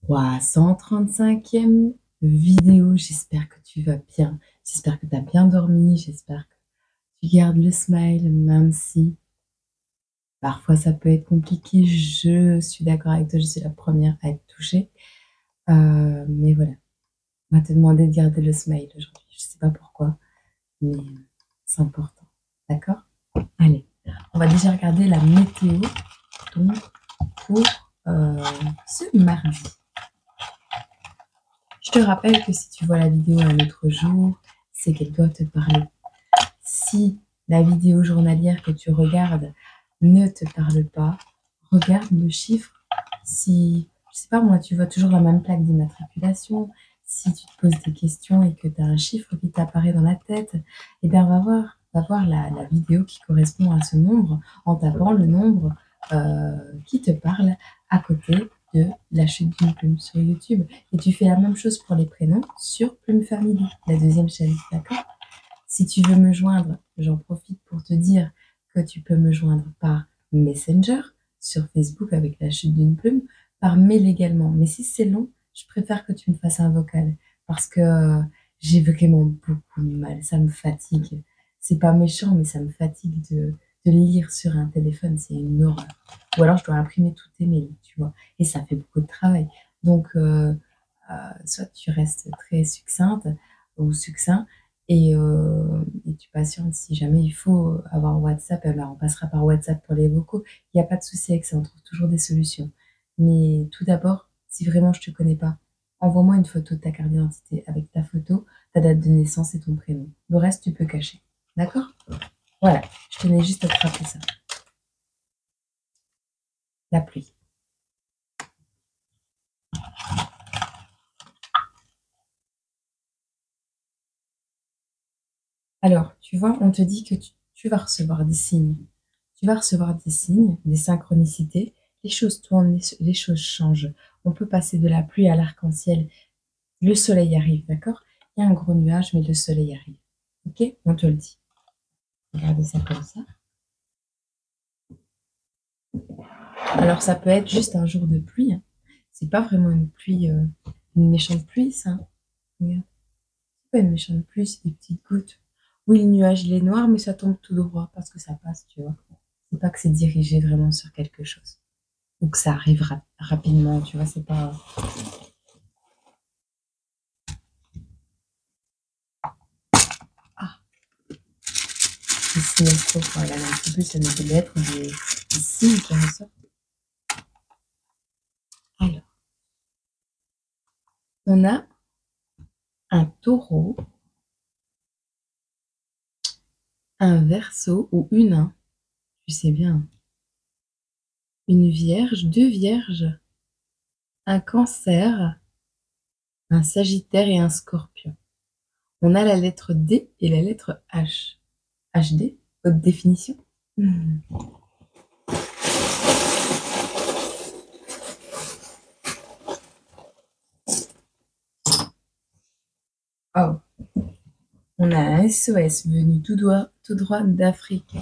335e vidéo. J'espère que tu vas bien. J'espère que tu as bien dormi. J'espère que tu gardes le smile, même si parfois ça peut être compliqué. Je suis d'accord avec toi, je suis la première à être touchée. Mais voilà, on va te demander de garder le smile aujourd'hui. Je sais pas pourquoi, mais c'est important. D'accord? Allez, on va déjà regarder la météo donc, pour ce mardi. Je te rappelle que si tu vois la vidéo un autre jour, c'est qu'elle doit te parler. Si la vidéo journalière que tu regardes ne te parle pas, regarde le chiffre. Si, je sais pas moi, tu vois toujours la même plaque d'immatriculation, si tu te poses des questions et que tu as un chiffre qui t'apparaît dans la tête, eh bien va voir la vidéo qui correspond à ce nombre en tapant le nombre qui te parle à côté de la chute d'une plume sur YouTube. Et tu fais la même chose pour les prénoms sur Plume Family, la deuxième chaîne, d'accord? Si tu veux me joindre, j'en profite pour te dire que tu peux me joindre par Messenger sur Facebook avec la chute d'une plume, par mail également. Mais si c'est long, je préfère que tu me fasses un vocal parce que j'ai vraiment beaucoup de mal. Ça me fatigue. C'est pas méchant, mais ça me fatigue de lire sur un téléphone. C'est une horreur. Ou alors je dois imprimer tous tes mails, tu vois. Et ça fait beaucoup de travail. Donc, soit tu restes très succincte ou succinct et tu patientes. Si jamais il faut avoir WhatsApp, eh ben, on passera par WhatsApp pour les vocaux. Il n'y a pas de souci avec ça, on trouve toujours des solutions. Mais tout d'abord, si vraiment je ne te connais pas, envoie-moi une photo de ta carte d'identité avec ta photo, ta date de naissance et ton prénom. Le reste, tu peux cacher. D'accord? Voilà, je tenais juste à te rappeler ça. La pluie. Alors, tu vois, on te dit que tu vas recevoir des signes. Tu vas recevoir des signes, des synchronicités. Les choses tournent, les choses changent. On peut passer de la pluie à l'arc-en-ciel. Le soleil arrive, d'accord? Il y a un gros nuage, mais le soleil arrive. Ok? On te le dit. Regardez ça comme ça. Alors, ça peut être juste un jour de pluie, hein. C'est pas vraiment une pluie, une méchante pluie, ça. Regarde. C'est pas une méchante pluie, c'est des petites gouttes. Oui, le nuage, il est noir, mais ça tombe tout droit parce que ça passe, tu vois. C'est pas que c'est dirigé vraiment sur quelque chose. Ou que ça arrive rapidement, tu vois, c'est pas... Ah, des signes voilà, un petit peu, ça nous des lettres ou des signes qui ressortent. Alors, on a un taureau, un verseau ou une, tu sais bien, une vierge, deux vierges, un cancer, un sagittaire et un scorpion. On a la lettre D et la lettre H. HD, haute définition. Oh, on a un SOS venu tout droit d'Afrique.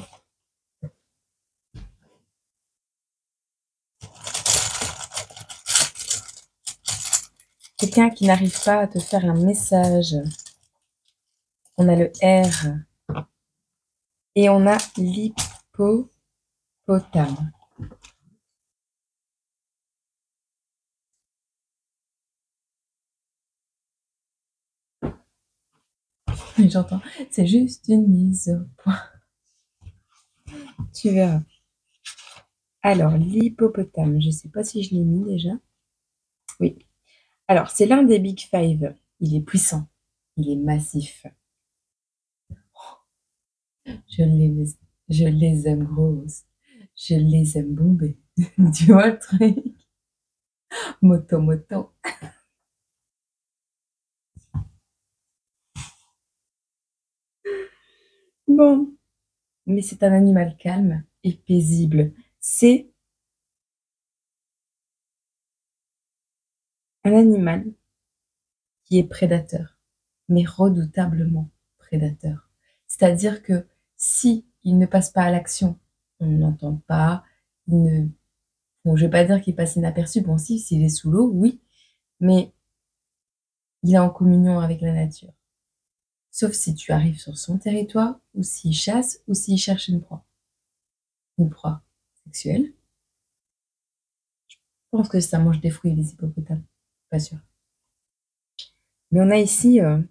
Quelqu'un qui n'arrive pas à te faire un message. On a le R. Et on a l'hippopotame. J'entends, c'est juste une mise au point. Tu verras. Alors, l'hippopotame, je ne sais pas si je l'ai mis déjà. Oui. Alors, c'est l'un des Big Five. Il est puissant. Il est massif. Je les aime grosses. Je les aime bombées. Tu vois le truc? Moto, moto. Bon. Mais c'est un animal calme et paisible. C'est un animal qui est prédateur, mais redoutablement prédateur. C'est-à-dire que si il ne passe pas à l'action, on ne l'entend pas, il ne... Bon, je vais pas dire qu'il passe inaperçu, bon si, s'il est sous l'eau, oui, mais il est en communion avec la nature. Sauf si tu arrives sur son territoire, ou s'il chasse, ou s'il cherche une proie sexuelle. Je pense que ça mange des fruits, les hippopotames. Pas sûr. Mais on a ici un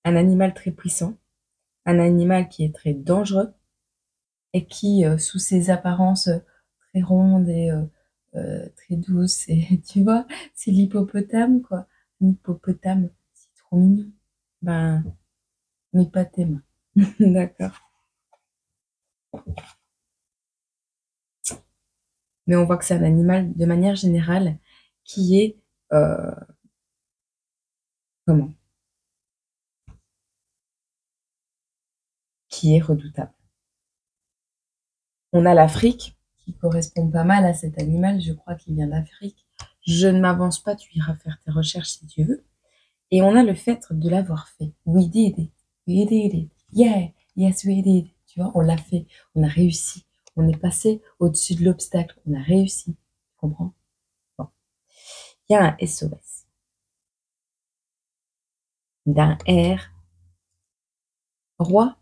animal très puissant, un animal qui est très dangereux et qui, sous ses apparences très rondes et très douces, et tu vois, c'est l'hippopotame, quoi. L'hippopotame, c'est trop mignon. Ben, mais pas tes mains. D'accord. Mais on voit que c'est un animal, de manière générale, qui est, euh, comment? Qui est redoutable. On a l'Afrique, qui correspond pas mal à cet animal, je crois qu'il vient d'Afrique. Je ne m'avance pas, tu iras faire tes recherches si tu veux. Et on a le fait de l'avoir fait. We did it. We did it. Yeah, yes, we did. Tu vois, on l'a fait. On a réussi. On est passé au-dessus de l'obstacle. On a réussi. Tu comprends? Bon. Il y a un SOS. D'un R. Roi.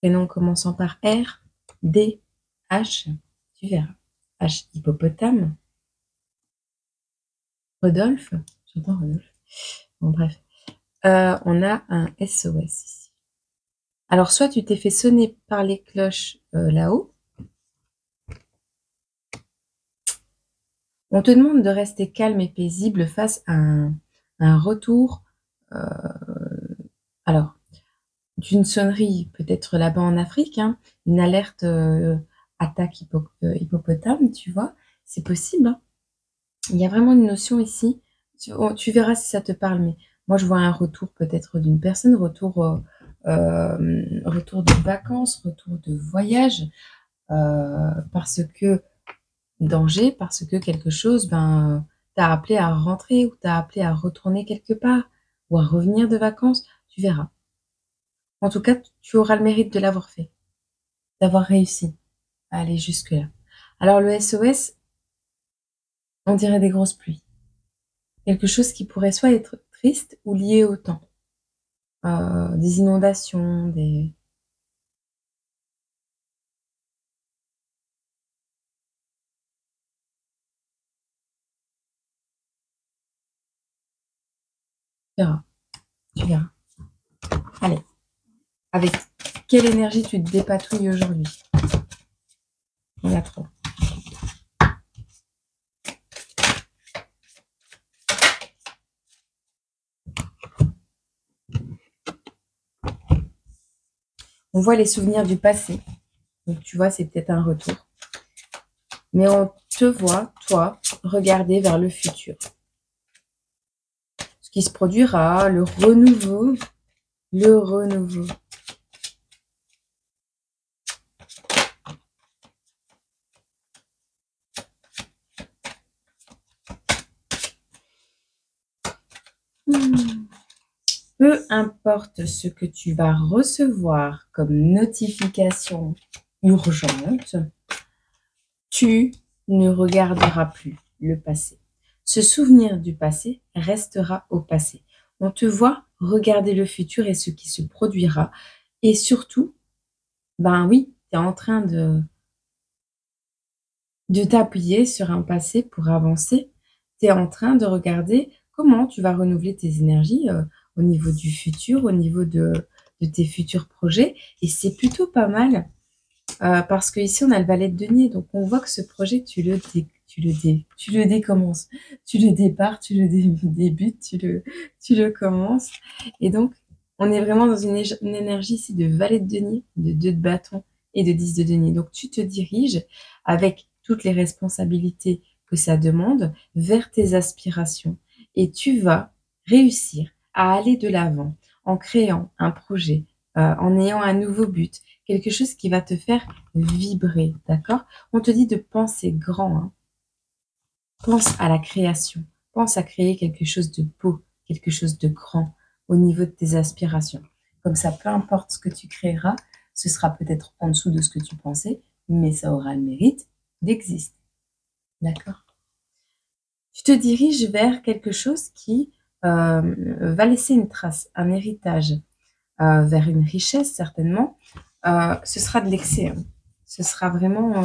Prénom commençant par R. D. H. Tu verras. H. Hippopotame. Rodolphe. J'entends Rodolphe. Bon, bref. On a un SOS ici. Alors, soit tu t'es fait sonner par les cloches là-haut. On te demande de rester calme et paisible face à un retour, alors, d'une sonnerie, peut-être là-bas en Afrique, hein, une alerte attaque hippopotame, tu vois, c'est possible. Hein. Il y a vraiment une notion ici, tu verras si ça te parle, mais moi je vois un retour peut-être d'une personne, retour de vacances, retour de voyage, parce que danger, parce que quelque chose t'a appelé à rentrer, ou t'a appelé à retourner quelque part, ou à revenir de vacances, tu verras. En tout cas, tu auras le mérite de l'avoir fait, d'avoir réussi à aller jusque-là. Alors le SOS, on dirait des grosses pluies. Quelque chose qui pourrait soit être triste ou lié au temps. Des inondations, des... Tu verras, tu verras. Allez, avec quelle énergie tu te dépatouilles aujourd'hui? Il y en a trop. On voit les souvenirs du passé. Donc tu vois, c'est peut-être un retour. Mais on te voit, toi, regarder vers le futur. Ce qui se produira, le renouveau, le renouveau. Peu importe ce que tu vas recevoir comme notification urgente, tu ne regarderas plus le passé. Ce souvenir du passé restera au passé. On te voit regarder le futur et ce qui se produira. Et surtout, ben oui, tu es en train de t'appuyer sur un passé pour avancer. Tu es en train de regarder comment tu vas renouveler tes énergies au niveau du futur, au niveau de tes futurs projets. Et c'est plutôt pas mal parce qu'ici, on a le valet de denier. Donc, on voit que ce projet, tu le décommences. Tu le départs, tu le débutes, tu le commences. Et donc, on est vraiment dans une énergie ici de valet de denier, de 2 de bâton et de 10 de denier. Donc, tu te diriges avec toutes les responsabilités que ça demande vers tes aspirations. Et tu vas réussir à aller de l'avant en créant un projet, en ayant un nouveau but, quelque chose qui va te faire vibrer, d'accord? On te dit de penser grand, hein. Pense à la création, pense à créer quelque chose de beau, quelque chose de grand au niveau de tes aspirations. Comme ça, peu importe ce que tu créeras, ce sera peut-être en dessous de ce que tu pensais, mais ça aura le mérite d'exister, d'accord? Tu te diriges vers quelque chose qui va laisser une trace, un héritage, vers une richesse certainement. Ce sera de l'excès, hein. Ce sera vraiment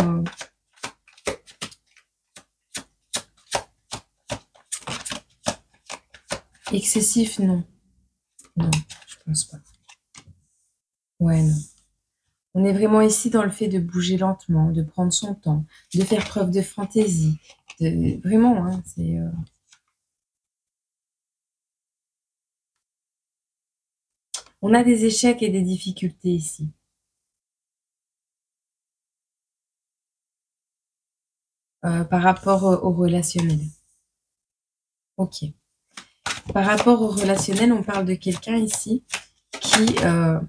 excessif, non. Non, je pense pas. Ouais, non. On est vraiment ici dans le fait de bouger lentement, de prendre son temps, de faire preuve de fantaisie. Vraiment, hein, c'est... On a des échecs et des difficultés ici. Par rapport au relationnel. Ok. Par rapport au relationnel, on parle de quelqu'un ici qui... on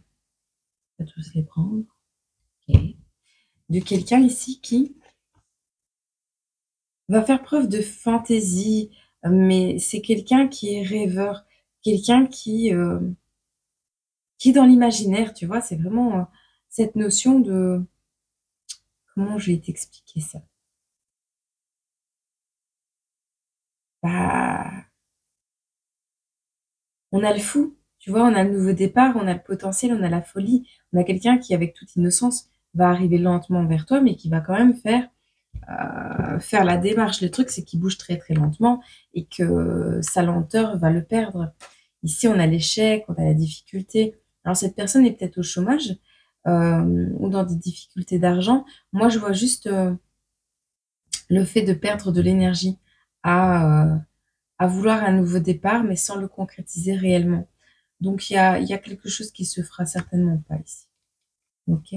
va tous les prendre. Ok. De quelqu'un ici qui va faire preuve de fantaisie, mais c'est quelqu'un qui est rêveur, quelqu'un qui est dans l'imaginaire, tu vois, c'est vraiment cette notion de... Comment je vais t'expliquer ça? Bah, on a le fou, tu vois, on a le nouveau départ, on a le potentiel, on a la folie. On a quelqu'un qui, avec toute innocence, va arriver lentement vers toi, mais qui va quand même faire la démarche. Le truc, c'est qu'il bouge très très lentement et que sa lenteur va le perdre. Ici, on a l'échec, on a la difficulté. Alors, cette personne est peut-être au chômage ou dans des difficultés d'argent. Moi, je vois juste le fait de perdre de l'énergie à, euh, à vouloir un nouveau départ, mais sans le concrétiser réellement. Donc, il y a quelque chose qui se fera certainement pas ici. Ok.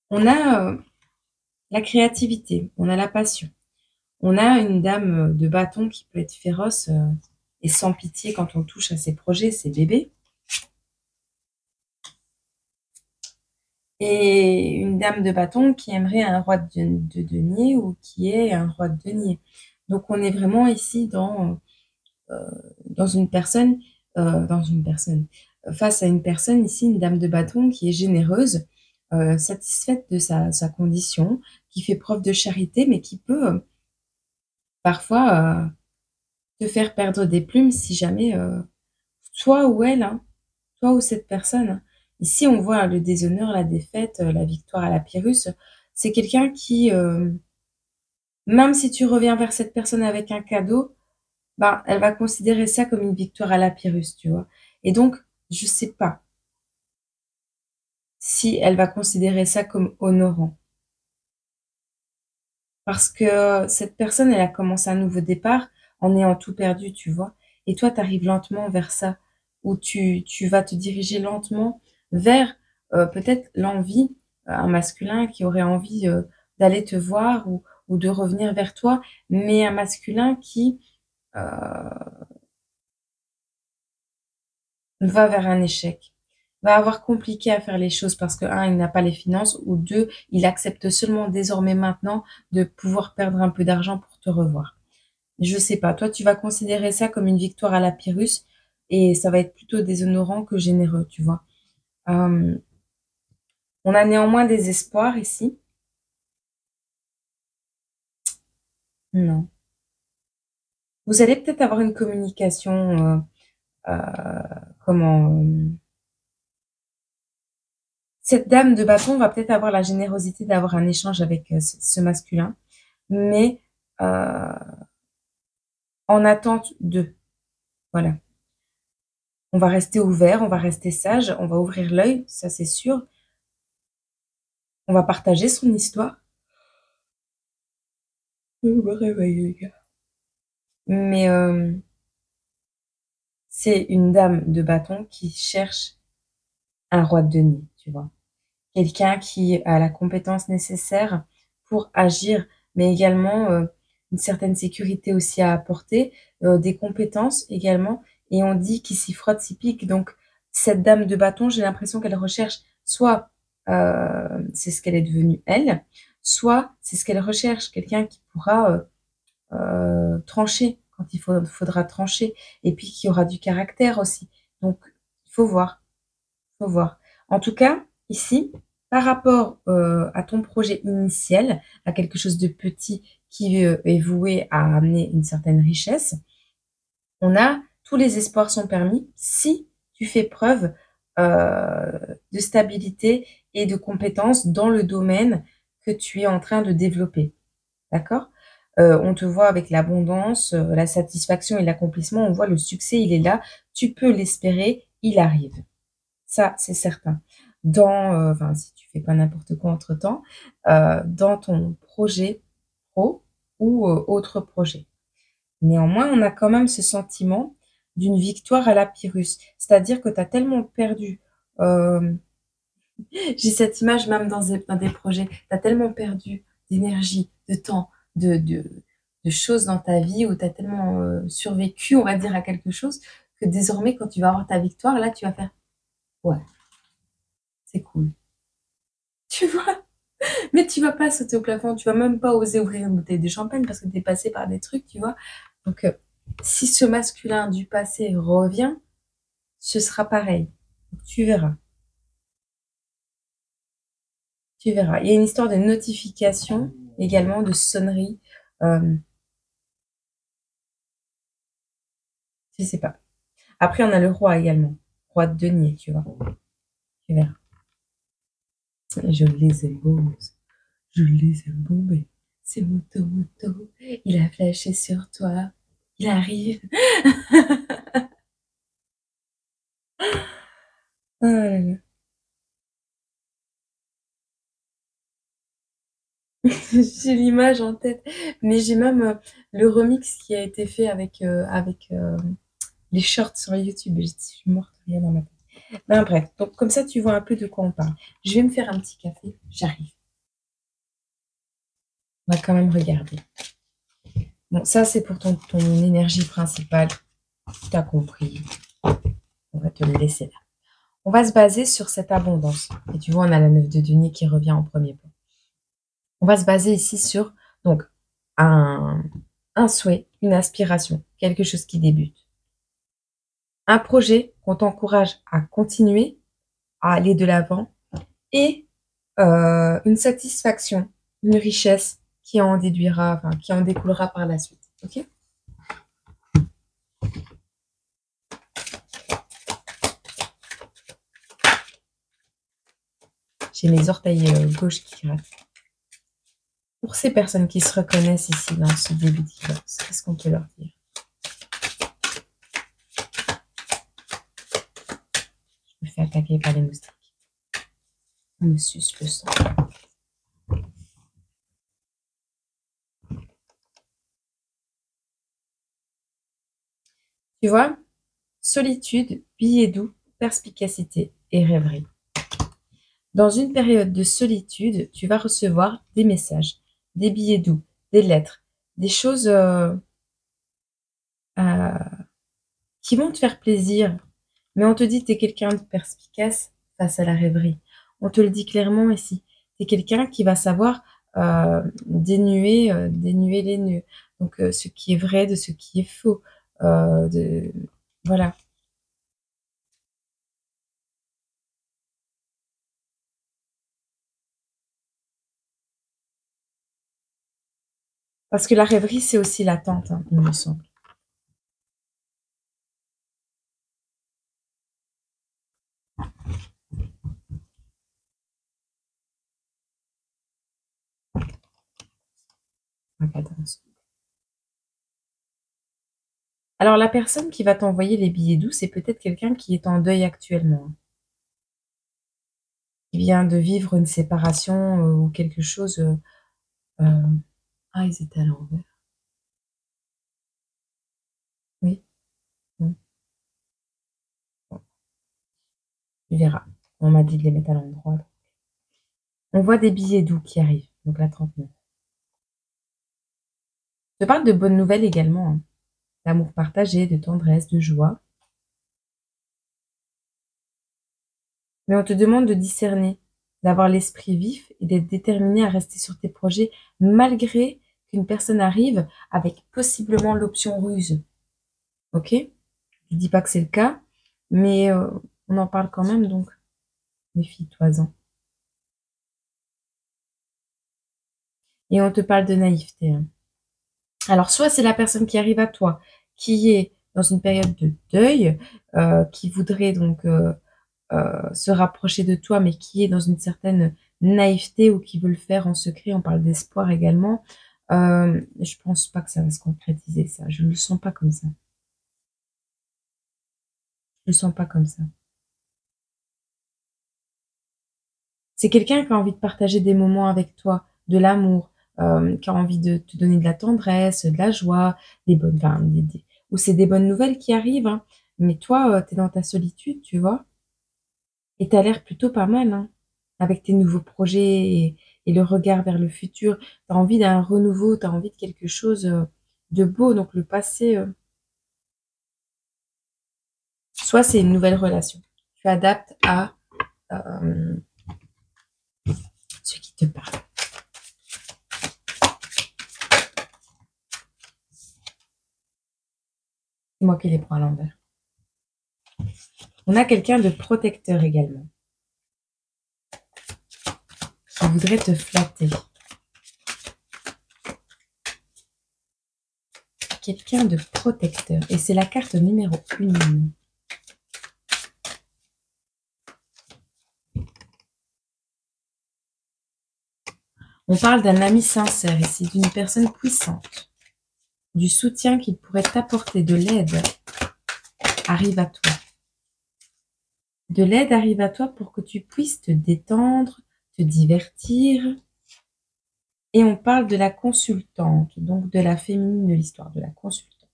On a la créativité, on a la passion. On a une dame de bâton qui peut être féroce et sans pitié quand on touche à ses projets, ses bébés. Et une dame de bâton qui aimerait un roi de denier ou qui est un roi de denier. Donc on est vraiment ici dans une personne, face à une personne ici, une dame de bâton qui est généreuse, satisfaite de sa condition, qui fait preuve de charité, mais qui peut parfois te faire perdre des plumes si jamais toi ou elle, hein, toi ou cette personne, hein. Ici, on voit le déshonneur, la défaite, la victoire à la Pyrrhus. C'est quelqu'un qui, même si tu reviens vers cette personne avec un cadeau, bah, elle va considérer ça comme une victoire à la Pyrrhus, tu vois. Et donc, je sais pas si elle va considérer ça comme honorant. Parce que cette personne, elle a commencé un nouveau départ en ayant tout perdu, tu vois. Et toi, tu arrives lentement vers ça, où tu vas te diriger lentement vers peut-être l'envie, un masculin qui aurait envie d'aller te voir ou de revenir vers toi, mais un masculin qui va vers un échec, va avoir compliqué à faire les choses parce que, un, il n'a pas les finances, ou deux, il accepte seulement désormais maintenant de pouvoir perdre un peu d'argent pour te revoir. Je sais pas, toi, tu vas considérer ça comme une victoire à la Pyrrhus et ça va être plutôt déshonorant que généreux, tu vois. Euh, on a néanmoins des espoirs ici. Non. Vous allez peut-être avoir une communication, comment, cette dame de bâton va peut-être avoir la générosité d'avoir un échange avec ce masculin, mais euh, en attente de, voilà. On va rester ouvert, on va rester sage, on va ouvrir l'œil, ça c'est sûr. On va partager son histoire. Je me réveille, les gars. Mais c'est une dame de bâton qui cherche un roi de denier, tu vois. Quelqu'un qui a la compétence nécessaire pour agir, mais également une certaine sécurité aussi à apporter, des compétences également. Et on dit qu'il s'y frotte, s'y pique. Donc, cette dame de bâton, j'ai l'impression qu'elle recherche soit c'est ce qu'elle est devenue elle, soit c'est ce qu'elle recherche, quelqu'un qui pourra trancher quand faudra trancher, et puis qui aura du caractère aussi. Donc, il faut voir, faut voir. En tout cas, ici, par rapport à ton projet initial, à quelque chose de petit qui est voué à amener une certaine richesse, tous les espoirs sont permis si tu fais preuve de stabilité et de compétences dans le domaine que tu es en train de développer. D'accord? On te voit avec l'abondance, la satisfaction et l'accomplissement. On voit le succès, il est là. Tu peux l'espérer, il arrive. Ça, c'est certain. Enfin, si tu fais pas n'importe quoi entre-temps, dans ton projet pro ou autre projet. Néanmoins, on a quand même ce sentiment d'une victoire à la Pyrrhus. C'est-à-dire que tu as tellement perdu, j'ai cette image même dans des projets, tu as tellement perdu d'énergie, de temps, de choses dans ta vie où tu as tellement survécu, on va dire, à quelque chose, que désormais, quand tu vas avoir ta victoire, là, tu vas faire ouais, c'est cool. Tu vois? Mais tu vas pas sauter au plafond, tu vas même pas oser ouvrir une bouteille de champagne parce que tu es passé par des trucs, tu vois? Donc, si ce masculin du passé revient, ce sera pareil. Donc, tu verras. Tu verras. Il y a une histoire de notification également, de sonnerie. Euh, je sais pas. Après, on a le roi également. Roi de denier, tu vois. Tu verras. Je les aime beaux. Je les aime beaux, mais c'est Moto. Il a flashé sur toi. Il arrive. Oh là là. J'ai l'image en tête. Mais j'ai même le remix qui a été fait avec les shorts sur YouTube. Je suis morte de rire dans ma tête. Ben, bref, donc comme ça, tu vois un peu de quoi on parle. Je vais me faire un petit café. J'arrive. On va quand même regarder. Bon, ça, c'est pour ton énergie principale. Tu as compris. On va te le laisser là. On va se baser sur cette abondance. Et tu vois, on a la 9 de denier qui revient en premier point. On va se baser ici sur donc un, un souhait, une aspiration, quelque chose qui débute. Un projet qu'on t'encourage à continuer, à aller de l'avant et une satisfaction, une richesse qui en déduira, enfin, qui en découlera par la suite. Ok? J'ai mes orteils gauche qui grattent. Pour ces personnes qui se reconnaissent ici dans ce début d'eclipse, qu'est-ce qu'on peut leur dire? Je me fais attaquer par les moustiques. On me suce le sang. Tu vois? Solitude, billet doux, perspicacité et rêverie. Dans une période de solitude, tu vas recevoir des messages, des billets doux, des lettres, des choses euh, qui vont te faire plaisir. Mais on te dit que tu es quelqu'un de perspicace face à la rêverie. On te le dit clairement ici. Tu es quelqu'un qui va savoir dénuer les nœuds. Donc, ce qui est vrai de ce qui est faux. Voilà. Parce que la rêverie, c'est aussi l'attente, hein, il me semble. Alors, la personne qui va t'envoyer les billets doux, c'est peut-être quelqu'un qui est en deuil actuellement, hein, qui vient de vivre une séparation ou quelque chose. Euh, Ah, ils étaient à l'envers. Oui, bon, tu verras. On m'a dit de les mettre à l'endroit. On voit des billets doux qui arrivent, donc la 39. Je parle de bonnes nouvelles également, hein, d'amour partagé, de tendresse, de joie. Mais on te demande de discerner, d'avoir l'esprit vif et d'être déterminé à rester sur tes projets malgré qu'une personne arrive avec possiblement l'option ruse. Ok? Je dis pas que c'est le cas, mais on en parle quand même, donc méfie-toi-en. Et on te parle de naïveté, hein. Alors, soit c'est la personne qui arrive à toi, qui est dans une période de deuil, qui voudrait donc, se rapprocher de toi, mais qui est dans une certaine naïveté ou qui veut le faire en secret. On parle d'espoir également. Je pense pas que ça va se concrétiser ça. Je ne le sens pas comme ça. Je le sens pas comme ça. C'est quelqu'un qui a envie de partager des moments avec toi, de l'amour, qui a envie de te donner de la tendresse, de la joie, des bonnes enfin, des ou c'est des bonnes nouvelles qui arrivent, hein. Mais toi, tu es dans ta solitude, tu vois? Et tu as l'air plutôt pas mal, hein, avec tes nouveaux projets et le regard vers le futur. Tu as envie d'un renouveau, tu as envie de quelque chose, de beau, donc le passé, soit c'est une nouvelle relation. Tu adaptes à, hem, ce qui te parle. C'est moi qui les prends à l'envers. On a quelqu'un de protecteur également, qui voudrait te flatter. Quelqu'un de protecteur et c'est la carte numéro 1. On parle d'un ami sincère ici, d'une personne puissante. Du soutien qu'il pourrait t'apporter, de l'aide arrive à toi. De l'aide arrive à toi pour que tu puisses te détendre, te divertir. Et on parle de la consultante, donc de la féminine de l'histoire, de la consultante.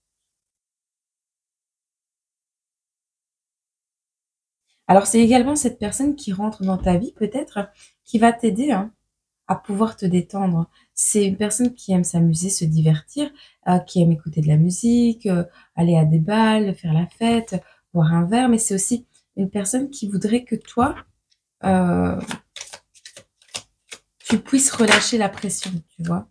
Alors c'est également cette personne qui rentre dans ta vie peut-être, qui va t'aider, hein, à pouvoir te détendre. C'est une personne qui aime s'amuser, se divertir, qui aime écouter de la musique, aller à des bals, faire la fête, boire un verre, mais c'est aussi une personne qui voudrait que toi, heu, tu puisses relâcher la pression, tu vois?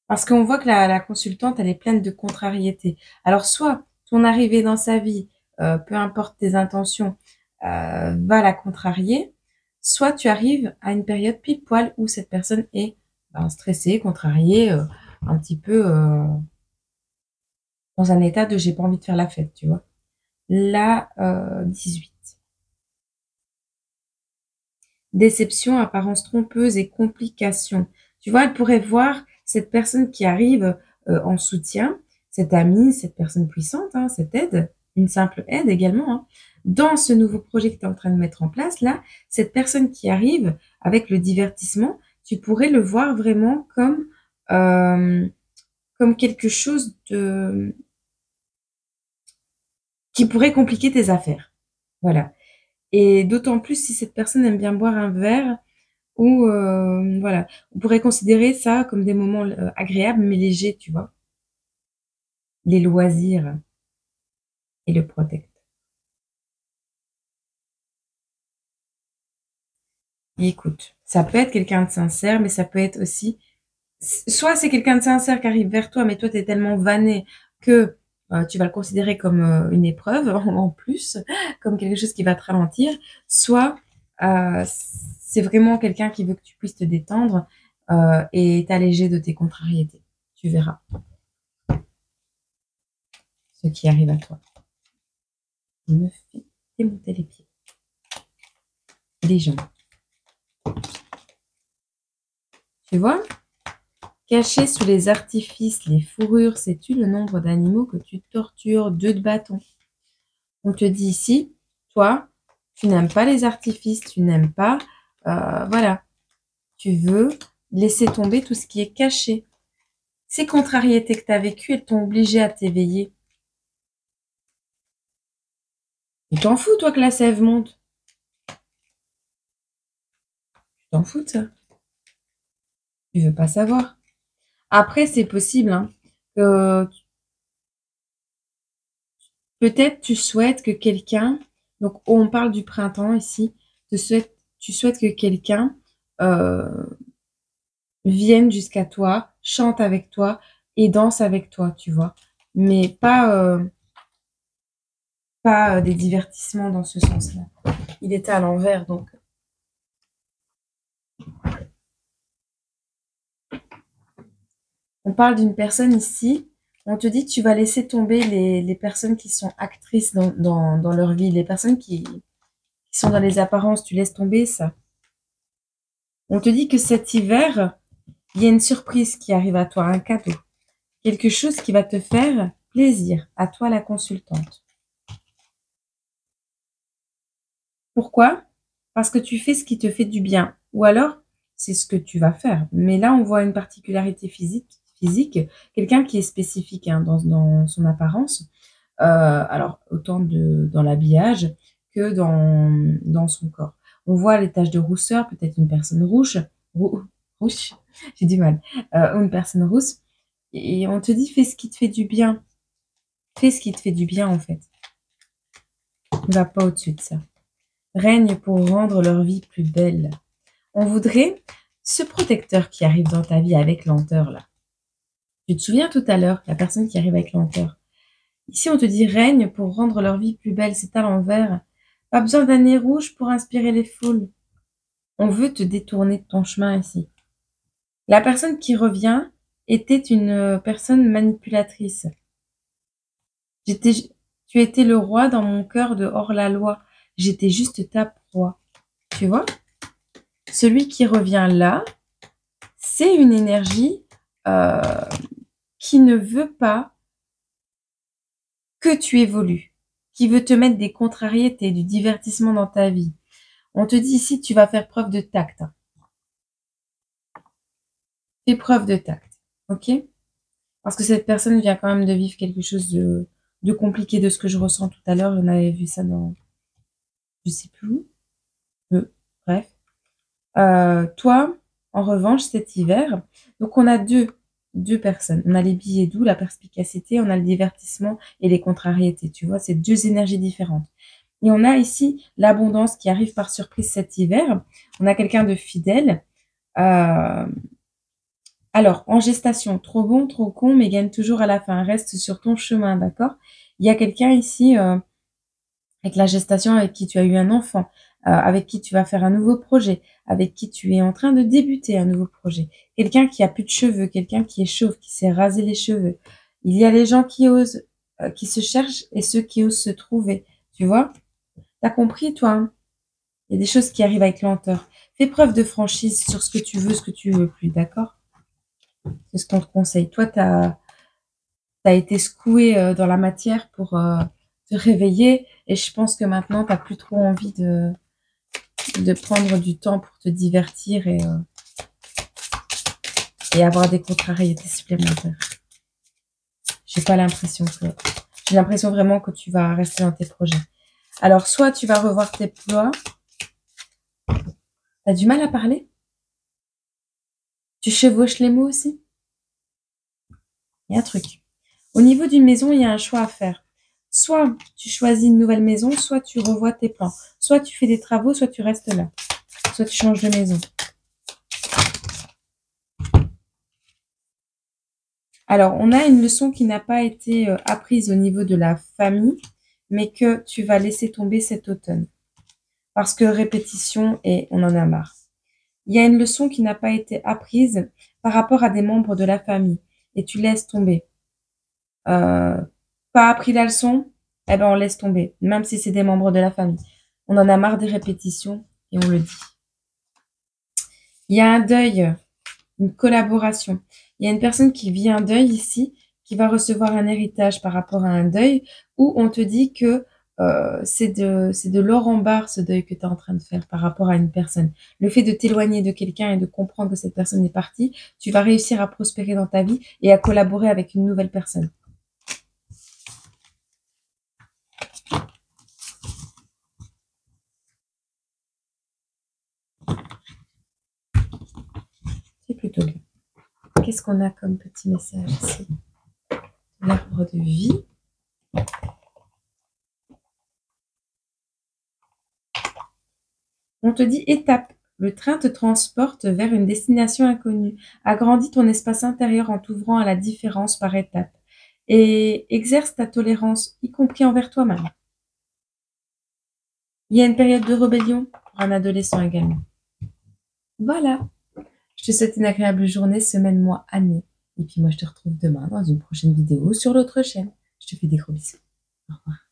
Parce qu'on voit que la consultante, elle est pleine de contrariétés. Alors soit ton arrivée dans sa vie, peu importe tes intentions, va la contrarier, soit tu arrives à une période pile poil où cette personne est, ben, stressée, contrariée, un petit peu, dans un état de: «J'ai pas envie de faire la fête», tu vois? La, 18. Déception, apparence trompeuse et complications. Tu vois, elle pourrait voir cette personne qui arrive, en soutien, cette amie, cette personne puissante, hein, cette aide, une simple aide également, hein. Dans ce nouveau projet que tu es en train de mettre en place là, cette personne qui arrive avec le divertissement, tu pourrais le voir vraiment comme, comme quelque chose de qui pourrait compliquer tes affaires. Voilà, et d'autant plus si cette personne aime bien boire un verre. Ou voilà, on pourrait considérer ça comme des moments agréables mais légers, tu vois? Les loisirs et le protect. Et écoute, ça peut être quelqu'un de sincère, mais ça peut être aussi soit c'est quelqu'un de sincère qui arrive vers toi, mais toi tu es tellement vanné que, tu vas le considérer comme, une épreuve en plus, comme quelque chose qui va te ralentir. Soit, c'est vraiment quelqu'un qui veut que tu puisses te détendre, et t'alléger de tes contrariétés. Tu verras ce qui arrive à toi. Me fait démonter les pieds, les jambes. Tu vois? Caché sous les artifices, les fourrures, sais-tu le nombre d'animaux que tu tortures? 2 de bâton. On te dit ici, toi, tu n'aimes pas les artifices, tu n'aimes pas, voilà, tu veux laisser tomber tout ce qui est caché. Ces contrariétés que tu as vécues, elles t'ont obligé à t'éveiller. Tu t'en fous, toi, que la sève monte? Tu t'en fous de ça? Tu veux pas savoir. Après, c'est possible, hein, que peut-être tu souhaites que quelqu'un, donc on parle du printemps ici, tu souhaites que quelqu'un, vienne jusqu'à toi, chante avec toi et danse avec toi, tu vois? Mais pas, des divertissements dans ce sens-là. Il était à l'envers donc On parle d'une personne ici. On te dit que tu vas laisser tomber les personnes qui sont actrices dans leur vie. Les personnes qui sont dans les apparences. Tu laisses tomber ça. On te dit que cet hiver, il y a une surprise qui arrive à toi, un cadeau. Quelque chose qui va te faire plaisir. À toi, la consultante. Pourquoi? Parce que tu fais ce qui te fait du bien. Ou alors, c'est ce que tu vas faire. Mais là, on voit une particularité physique, quelqu'un qui est spécifique hein, dans son apparence. Alors, autant dans l'habillage que dans son corps. On voit les taches de rousseur, peut-être une personne rouge, j'ai du mal, ou une personne rousse. Et on te dit, fais ce qui te fait du bien. Fais ce qui te fait du bien, en fait. Ne va pas au-dessus de ça. Règne pour rendre leur vie plus belle. On voudrait ce protecteur qui arrive dans ta vie avec lenteur, là. Tu te souviens tout à l'heure, la personne qui arrive avec lenteur. Ici, on te dit règne pour rendre leur vie plus belle, c'est à l'envers. Pas besoin d'un nez rouge pour inspirer les foules. On veut te détourner de ton chemin ici. La personne qui revient était une personne manipulatrice. Tu étais le roi dans mon cœur de hors-la-loi. J'étais juste ta proie. Tu vois? Celui qui revient là, c'est une énergie euh, qui ne veut pas que tu évolues, qui veut te mettre des contrariétés, du divertissement dans ta vie. On te dit ici, tu vas faire preuve de tact. Fais preuve de tact, ok? Parce que cette personne vient quand même de vivre quelque chose de compliqué de ce que je ressens tout à l'heure. On avait vu ça dans, je sais plus où. Bref. Toi, en revanche, cet hiver, donc on a deux personnes. On a les billets doux, la perspicacité, on a le divertissement et les contrariétés. Tu vois, c'est deux énergies différentes. Et on a ici l'abondance qui arrive par surprise cet hiver. On a quelqu'un de fidèle. Euh, alors, en gestation, trop bon, trop con, mais gagne toujours à la fin. Reste sur ton chemin, d'accord? Il y a quelqu'un ici avec la gestation avec qui tu as eu un enfant, avec qui tu vas faire un nouveau projet, avec qui tu es en train de débuter un nouveau projet. Quelqu'un qui a plus de cheveux, quelqu'un qui est chauve, qui s'est rasé les cheveux. Il y a les gens qui osent, qui se cherchent et ceux qui osent se trouver. Tu vois? T'as compris, toi, hein? Il y a des choses qui arrivent avec lenteur. Fais preuve de franchise sur ce que tu veux, ce que tu veux plus, d'accord? C'est ce qu'on te conseille. Toi, t'as été secoué dans la matière pour te réveiller et je pense que maintenant, t'as plus trop envie de prendre du temps pour te divertir et avoir des contrariétés supplémentaires. J'ai pas l'impression que... J'ai l'impression vraiment que tu vas rester dans tes projets. Alors, soit tu vas revoir tes plots. T'as du mal à parler? Tu chevauches les mots aussi? Il y a un truc. Au niveau d'une maison, il y a un choix à faire. Soit tu choisis une nouvelle maison, soit tu revois tes plans. Soit tu fais des travaux, soit tu restes là. Soit tu changes de maison. Alors, on a une leçon qui n'a pas été apprise au niveau de la famille, mais que tu vas laisser tomber cet automne. Parce que répétition et on en a marre. Il y a une leçon qui n'a pas été apprise par rapport à des membres de la famille et tu laisses tomber. Pas appris la leçon, eh ben on laisse tomber, même si c'est des membres de la famille. On en a marre des répétitions et on le dit. Il y a un deuil, une collaboration. Il y a une personne qui vit un deuil ici, qui va recevoir un héritage par rapport à un deuil, où on te dit que c'est de l'or en barre ce deuil que tu es en train de faire par rapport à une personne. Le fait de t'éloigner de quelqu'un et de comprendre que cette personne est partie, tu vas réussir à prospérer dans ta vie et à collaborer avec une nouvelle personne. C'est plutôt bien. Qu'est-ce qu'on a comme petit message ici? L'arbre de vie. On te dit étape. Le train te transporte vers une destination inconnue. Agrandis ton espace intérieur en t'ouvrant à la différence par étapes. Et exerce ta tolérance, y compris envers toi-même. Il y a une période de rébellion pour un adolescent également. Voilà. Je te souhaite une agréable journée, semaine, mois, année. Et puis moi, je te retrouve demain dans une prochaine vidéo sur l'autre chaîne. Je te fais des gros bisous. Au revoir.